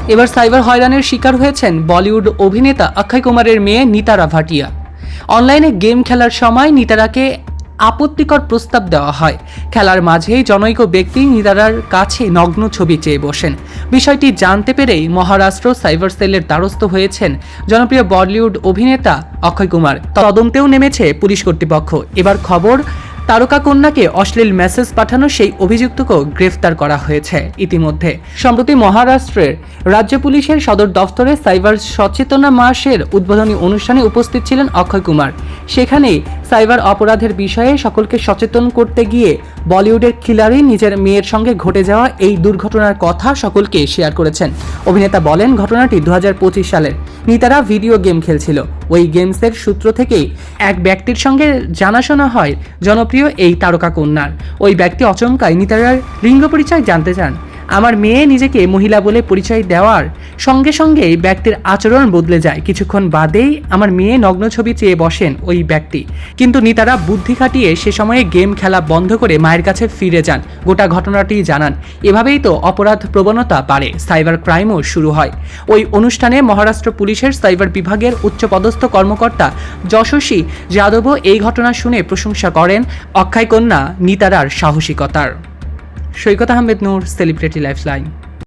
এবার সাইবার হয়রানির শিকার হয়েছেন বলিউড অভিনেতা অক্ষয় কুমারের মেয়ে নিতারা ভাটিয়া। অনলাইনে গেম খেলার সময় নিতারাকে আপত্তিকর প্রস্তাব দেওয়া হয়। খেলার মাঝেই জনৈক ব্যক্তি নিতারার কাছে নগ্ন ছবি চেয়ে বসেন। বিষয়টি জানতে পেরেই মহারাষ্ট্র সাইবার সেলের দ্বারস্থ হয়েছেন জনপ্রিয় বলিউড অভিনেতা অক্ষয় কুমার। তদন্তেও নেমেছে পুলিশ কর্তৃপক্ষ। এবার খবর, তারকা কন্যাকে অশ্লীল মেসেজ পাঠানো সেই অভিযুক্তকেও গ্রেফতার করা হয়েছে ইতিমধ্যে। সম্প্রতি মহারাষ্ট্রের রাজ্য পুলিশের সদর দফতরে সাইবার সচেতনা মাসের উদ্বোধনী অনুষ্ঠানে উপস্থিত ছিলেন অক্ষয় কুমার। সেখানেই সাইবার অপরাধের বিষয়ে সকলকে সচেতন করতে গিয়ে বলিউডের খিলাড়ি নিজের মেয়ের সঙ্গে ঘটে যাওয়া এই দুর্ঘটনার কথা সকলকে শেয়ার করেছেন। অভিনেতা বলেন, ঘটনাটি 2025 সালের। নিতারা ভিডিও গেম খেলছিল। ওই গেমসের সূত্র থেকেই এক ব্যক্তির সঙ্গে জানাশোনা হয় জনপ্রিয় এই তারকা কন্যার। ওই ব্যক্তি অচমকাই নিতারার লিঙ্গ পরিচয় জানতে চান। আমার মেয়ে নিজেকে মহিলা বলে পরিচয় দেওয়ার সঙ্গে সঙ্গেই ব্যক্তির আচরণ বদলে যায়। কিছুক্ষণ বাদেই আমার মেয়ে নগ্ন ছবি চেয়ে বসেন ওই ব্যক্তি। কিন্তু নিতারা বুদ্ধি খাটিয়ে সে সময়ে গেম খেলা বন্ধ করে মায়ের কাছে ফিরে যান। গোটা ঘটনাটি জানান। এভাবেই তো অপরাধ প্রবণতা বাড়ে, সাইবার ক্রাইমও শুরু হয়। ওই অনুষ্ঠানে মহারাষ্ট্র পুলিশের সাইবার বিভাগের উচ্চপদস্থ কর্মকর্তা যশস্বী যাদবও এই ঘটনা শুনে প্রশংসা করেন অক্ষয় কন্যা নিতারার সাহসিকতার। সৈকত আহমেদ নূর, সেলিব্রিটি লাইফলাইন।